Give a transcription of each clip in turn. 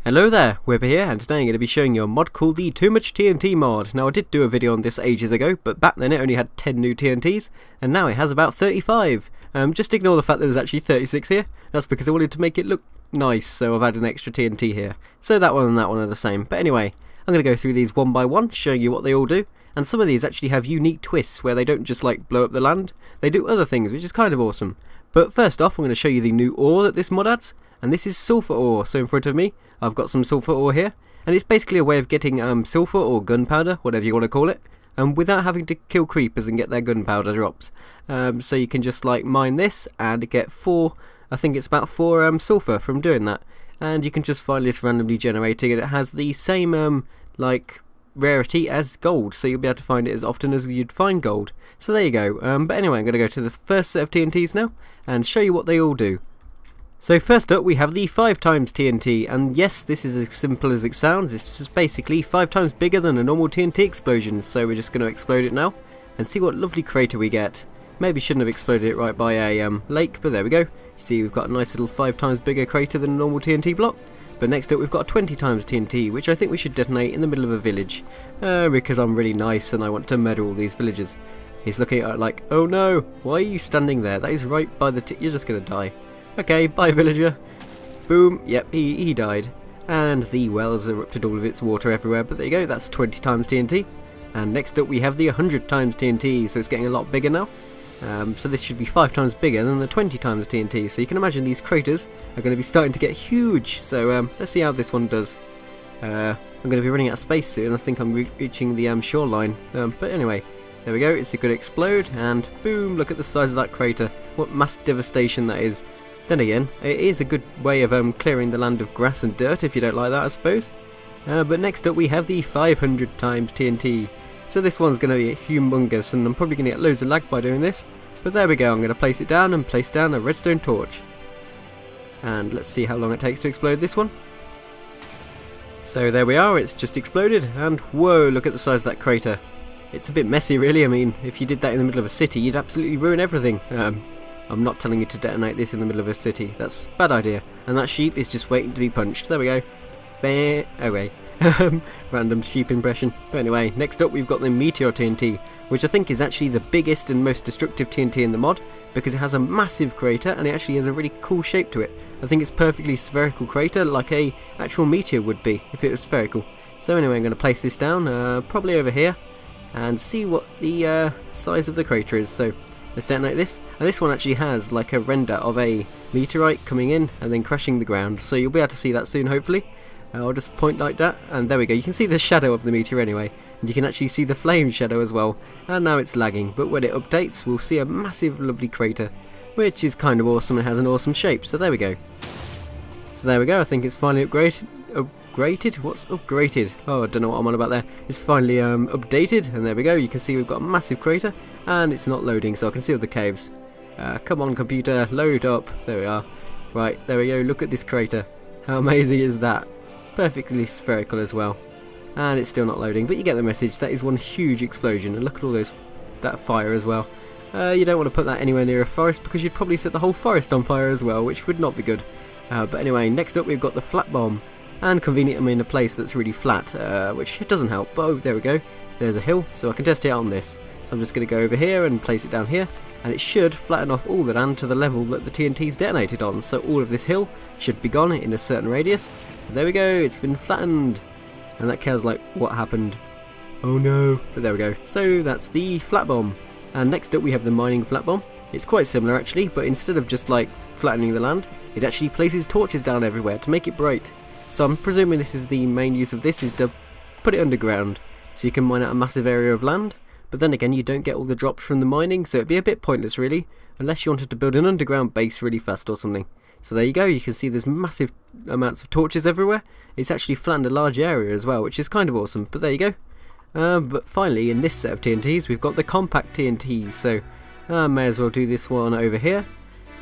Hello there, Webber here, and today I'm going to be showing you a mod called the Too Much TNT mod. Now I did do a video on this ages ago, but back then it only had 10 new TNTs, and now it has about 35. Just ignore the fact that there's actually 36 here. That's because I wanted to make it look nice, so I've added an extra TNT here. So that one and that one are the same. But anyway, I'm going to go through these one by one, showing you what they all do. And some of these actually have unique twists where they don't just like blow up the land, they do other things, which is kind of awesome. But first off, I'm going to show you the new ore that this mod adds, and this is sulfur ore. So in front of me I've got some sulfur ore here, and it's basically a way of getting sulfur or gunpowder, whatever you want to call it, without having to kill creepers and get their gunpowder drops. So you can just like mine this and get I think it's about 4 sulfur from doing that, and you can just find this randomly generating, and it has the same like rarity as gold, so you'll be able to find it as often as you'd find gold. So there you go. But anyway, I'm going to go to the first set of TNTs now and show you what they all do. So first up we have the 5 times TNT, and yes, this is as simple as it sounds. It's just basically 5 times bigger than a normal TNT explosion, so we're just going to explode it now and see what lovely crater we get. Maybe shouldn't have exploded it right by a lake, but there we go. You see we've got a nice little 5 times bigger crater than a normal TNT block. But next up we've got a 20 times TNT, which I think we should detonate in the middle of a village, because I'm really nice and I want to murder all these villagers. He's looking at it like, oh no, why are you standing there? That is right by the you're just going to die. Okay, bye villager. Boom, yep, he died. And the wells erupted all of its water everywhere, but there you go, that's 20 times TNT. And next up we have the 100 times TNT, so it's getting a lot bigger now. So this should be 5 times bigger than the 20 times TNT, so you can imagine these craters are going to be starting to get huge. So let's see how this one does. I'm going to be running out of space soon. I think I'm reaching the shoreline, but anyway, there we go, it's a good explode, and boom, look at the size of that crater. What mass devastation that is. Then again, it is a good way of clearing the land of grass and dirt if you don't like that, I suppose. But next up we have the 500 times TNT. So this one's going to be humongous, and I'm probably going to get loads of lag by doing this. But there we go, I'm going to place it down and place down a redstone torch. And let's see how long it takes to explode this one. So there we are, it's just exploded, and whoa, look at the size of that crater. It's a bit messy really. I mean, if you did that in the middle of a city, you'd absolutely ruin everything. I'm not telling you to detonate this in the middle of a city, that's a bad idea. And that sheep is just waiting to be punched. There we go. Okay. Random sheep impression. But anyway, next up we've got the Meteor TNT, which I think is actually the biggest and most destructive TNT in the mod, because it has a massive crater and it actually has a really cool shape to it. I think it's perfectly spherical crater, like a actual meteor would be if it was spherical. So anyway, I'm going to place this down, probably over here, and see what the size of the crater is. So let's detonate this, and this one actually has like a render of a meteorite coming in and then crashing the ground, so you'll be able to see that soon hopefully. I'll just point like that, and there we go, you can see the shadow of the meteor anyway, and you can actually see the flame shadow as well, and now it's lagging, but when it updates we'll see a massive lovely crater, which is kind of awesome and has an awesome shape. So there we go. So there we go, I think it's finally upgraded? What's upgraded? Oh, I don't know what I'm on about there. It's finally updated, and there we go, you can see we've got a massive crater, and it's not loading, so I can see all the caves. Come on computer, load up. There we are. Right, there we go, look at this crater. How amazing is that? Perfectly spherical as well. And it's still not loading, but you get the message. That is one huge explosion, and look at all that fire as well. You don't want to put that anywhere near a forest, because you'd probably set the whole forest on fire as well, which would not be good. But anyway, next up we've got the flat bomb, and convenient I'm in a place that's really flat, which doesn't help. But oh, there we go, there's a hill, so I can test it out on this. So I'm just going to go over here and place it down here, and it should flatten off all the land to the level that the TNT's detonated on, so all of this hill should be gone in a certain radius. But there we go, it's been flattened, and that Kel's like, what happened? Oh no, but there we go. So that's the flat bomb. And next up we have the mining flat bomb. It's quite similar actually, but instead of just like flattening the land, it actually places torches down everywhere to make it bright. So I'm presuming this is the main use of this, is to put it underground, so you can mine out a massive area of land. But then again, you don't get all the drops from the mining, so it'd be a bit pointless really, unless you wanted to build an underground base really fast or something. So there you go, you can see there's massive amounts of torches everywhere. It's actually flattened a large area as well, which is kind of awesome, but there you go. But finally, in this set of TNTs, we've got the compact TNTs, so I may as well do this one over here.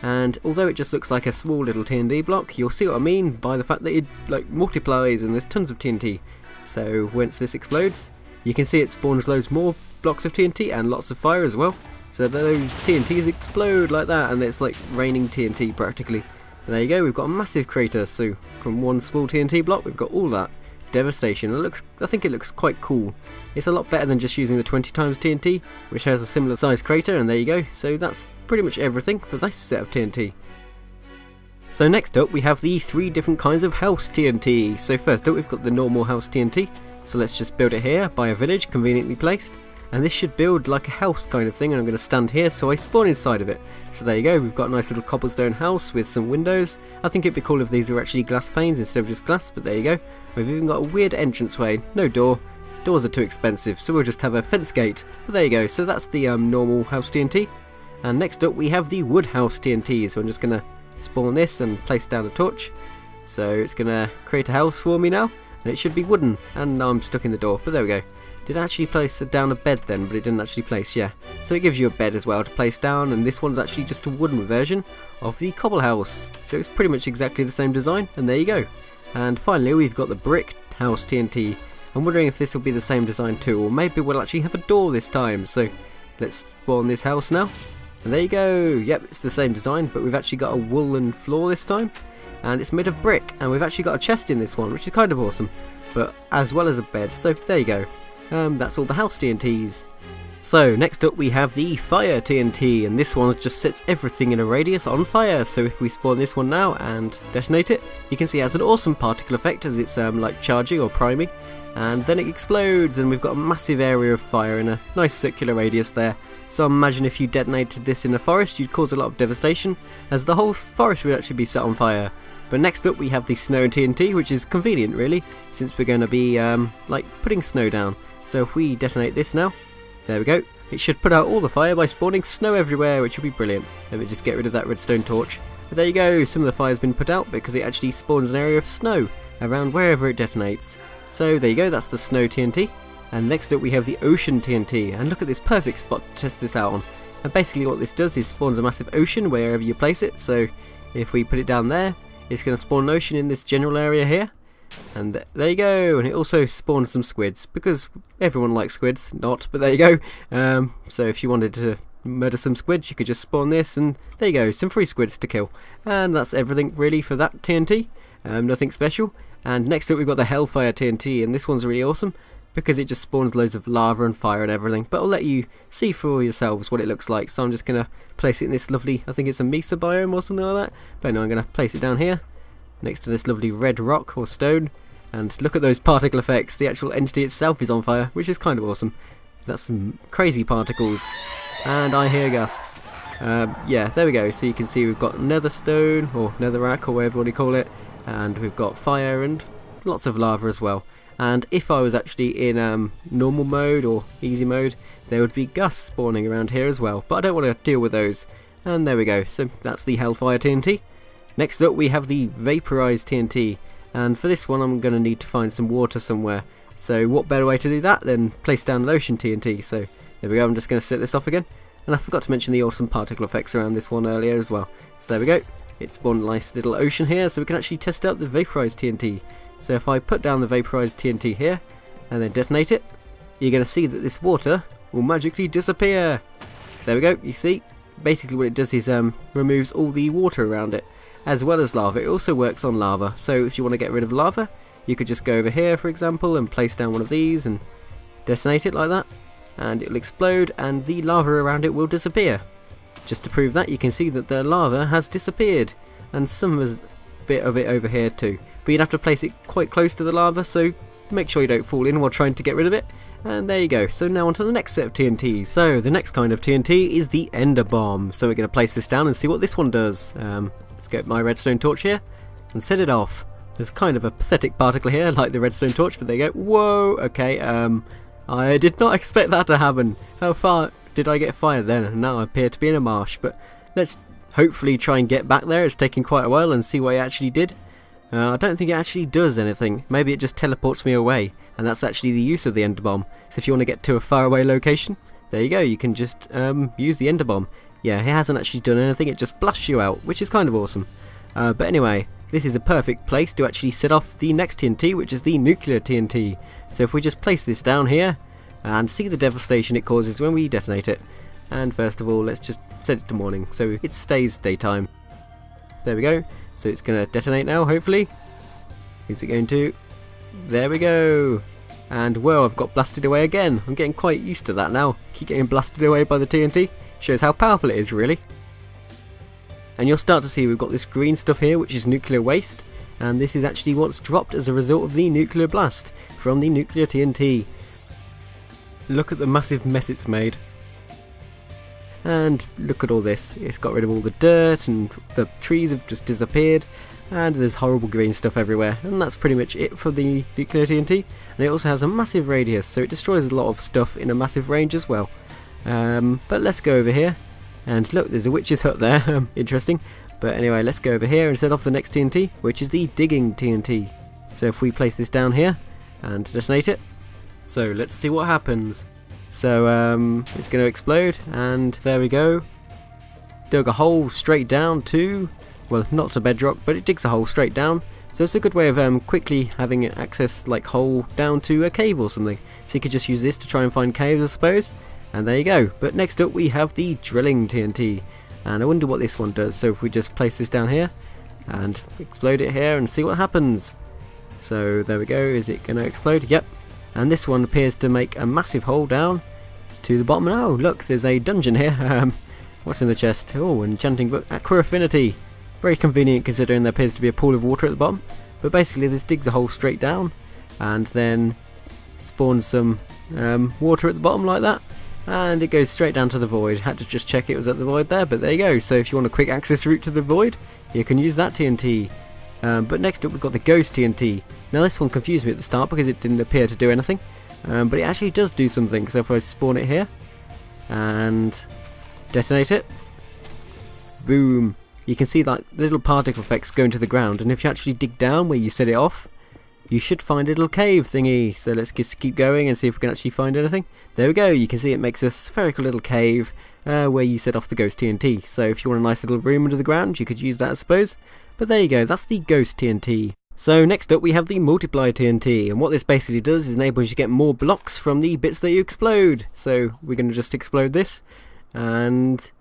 And although it just looks like a small little TNT block, you'll see what I mean by the fact that it like multiplies and there's tons of TNT. So once this explodes, you can see it spawns loads more blocks of TNT and lots of fire as well. So those TNTs explode like that, and it's like raining TNT practically. There you go, we've got a massive crater, so from one small TNT block we've got all that. Devastation. I think it looks quite cool. It's a lot better than just using the 20 times TNT, which has a similar sized crater, and there you go. So that's pretty much everything for this set of TNT. So next up we have the 3 different kinds of house TNT. So first up we've got the normal house TNT. So let's just build it here by a village conveniently placed. And this should build like a house kind of thing, and I'm going to stand here so I spawn inside of it. So there you go, we've got a nice little cobblestone house with some windows. I think it'd be cool if these were actually glass panes instead of just glass, but there you go. We've even got a weird entranceway, no door. Doors are too expensive, so we'll just have a fence gate. But there you go, so that's the normal house TNT. And next up we have the wood house TNT, so I'm just going to spawn this and place down a torch. So it's going to create a house for me now, and it should be wooden, and now I'm stuck in the door, but there we go. Did I actually place down a bed then, but it didn't actually place, yeah. So it gives you a bed as well to place down, and this one's actually just a wooden version of the cobble house. So it's pretty much exactly the same design, and there you go. And finally we've got the brick house TNT. I'm wondering if this will be the same design too, or maybe we'll actually have a door this time. So let's spawn this house now. And there you go, yep, it's the same design, but we've actually got a woolen floor this time. And it's made of brick, and we've actually got a chest in this one, which is kind of awesome. But as well as a bed, so there you go. That's all the house TNTs. So next up we have the fire TNT, and this one just sets everything in a radius on fire. So if we spawn this one now and detonate it, you can see it has an awesome particle effect as it's like charging or priming, and then it explodes, and we've got a massive area of fire in a nice circular radius there. So imagine if you detonated this in a forest, you'd cause a lot of devastation, as the whole forest would actually be set on fire. But next up we have the snow TNT, which is convenient really, since we're going to be like putting snow down. So if we detonate this now, there we go, it should put out all the fire by spawning snow everywhere, which would be brilliant. Let me just get rid of that redstone torch. But there you go, some of the fire's been put out because it actually spawns an area of snow around wherever it detonates. So there you go, that's the snow TNT. And next up we have the ocean TNT, and look at this perfect spot to test this out on. And basically what this does is spawns a massive ocean wherever you place it. So if we put it down there, it's going to spawn an ocean in this general area here. And there you go, and it also spawns some squids, because everyone likes squids, not, but there you go. So if you wanted to murder some squids, you could just spawn this, and there you go, some free squids to kill. And that's everything really for that TNT, nothing special. And next up we've got the Hellfire TNT, and this one's really awesome, because it just spawns loads of lava and fire and everything, but I'll let you see for yourselves what it looks like. So I'm just going to place it in this lovely, I think it's a Mesa biome or something like that, but no, I'm going to place it down here, next to this lovely red rock or stone, and look at those particle effects. The actual entity itself is on fire, which is kind of awesome. That's some crazy particles, and I hear gusts. Yeah, there we go, so you can see we've got nether stone, or netherrack, or whatever you call it, and we've got fire and lots of lava as well. And if I was actually in normal mode or easy mode, there would be gusts spawning around here as well, but I don't want to deal with those. And there we go, so that's the Hellfire TNT. Next up we have the Vaporized TNT, and for this one I'm going to need to find some water somewhere. So what better way to do that than place down an ocean TNT. So there we go, I'm just going to set this off again. And I forgot to mention the awesome particle effects around this one earlier as well. So there we go, it spawned a nice little ocean here, so we can actually test out the Vaporized TNT. So if I put down the Vaporized TNT here, and then detonate it, you're going to see that this water will magically disappear. There we go, you see, basically what it does is removes all the water around it, as well as lava. It also works on lava, so if you want to get rid of lava, you could just go over here for example and place down one of these and detonate it like that, and it'll explode and the lava around it will disappear. Just to prove that, you can see that the lava has disappeared, and some bit of it over here too, but you'd have to place it quite close to the lava, so make sure you don't fall in while trying to get rid of it. And there you go, so now on to the next set of TNTs. So the next kind of TNT is the Ender Bomb, so we're going to place this down and see what this one does. Let's get my redstone torch here and set it off. There's kind of a pathetic particle here like the redstone torch, but there you go. Whoa, okay, I did not expect that to happen. How far did I get fired then? And now I appear to be in a marsh, but let's hopefully try and get back there. It's taking quite a while, and see what it actually did. I don't think it actually does anything. Maybe it just teleports me away, and that's actually the use of the Ender Bomb. So if you want to get to a faraway location, there you go, you can just use the Ender Bomb. Yeah, it hasn't actually done anything, it just blasts you out, which is kind of awesome. But anyway, this is a perfect place to actually set off the next TNT, which is the nuclear TNT. So if we just place this down here, and see the devastation it causes when we detonate it. And first of all, let's just set it to morning, so it stays daytime. There we go. So it's going to detonate now, hopefully. Is it going to? There we go. And whoa, I've got blasted away again. I'm getting quite used to that now. Keep getting blasted away by the TNT. Shows how powerful it is, really. And you'll start to see we've got this green stuff here, which is nuclear waste. And this is actually what's dropped as a result of the nuclear blast from the nuclear TNT. Look at the massive mess it's made. And look at all this. It's got rid of all the dirt, and the trees have just disappeared. And there's horrible green stuff everywhere, and that's pretty much it for the nuclear TNT. And it also has a massive radius, so it destroys a lot of stuff in a massive range as well. But let's go over here, and look, there's a witch's hut there. Interesting. But anyway, let's go over here and set off the next TNT, which is the digging TNT. So if we place this down here and detonate it, so let's see what happens. So it's going to explode, and there we go. Dug a hole straight down to, well, not to bedrock, but it digs a hole straight down. So it's a good way of quickly having an access like hole down to a cave or something. So you could just use this to try and find caves, I suppose. And there you go. But next up we have the drilling TNT. And I wonder what this one does. So if we just place this down here and explode it here and see what happens. So there we go. Is it going to explode? Yep. And this one appears to make a massive hole down to the bottom. Oh, look, there's a dungeon here. What's in the chest? Oh, an enchanting book. Aqua Affinity. Very convenient considering there appears to be a pool of water at the bottom. But basically this digs a hole straight down and then spawns some water at the bottom like that. And it goes straight down to the void. Had to just check it was at the void there, but there you go. So if you want a quick access route to the void, you can use that TNT. But next up we've got the ghost TNT. Now this one confused me at the start because it didn't appear to do anything. But it actually does do something. So if I spawn it here and detonate it, boom. You can see like little particle effects going to the ground, and if you actually dig down where you set it off, you should find a little cave thingy. So let's just keep going and see if we can actually find anything. There we go. You can see it makes a spherical little cave where you set off the ghost TNT. So if you want a nice little room under the ground, you could use that, I suppose. But there you go. That's the ghost TNT. So next up we have the multiply TNT, and what this basically does is enables you to get more blocks from the bits that you explode. So we're going to just explode this, and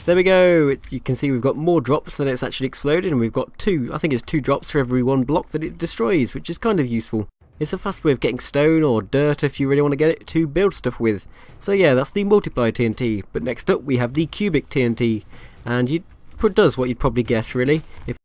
there we go. You can see we've got more drops than it's actually exploded, and we've got two, I think it's 2 drops for every 1 block that it destroys, which is kind of useful. It's a fast way of getting stone or dirt if you really want to get it to build stuff with. So yeah, that's the multiply TNT. But next up we have the cubic TNT, and it does what you'd probably guess really. If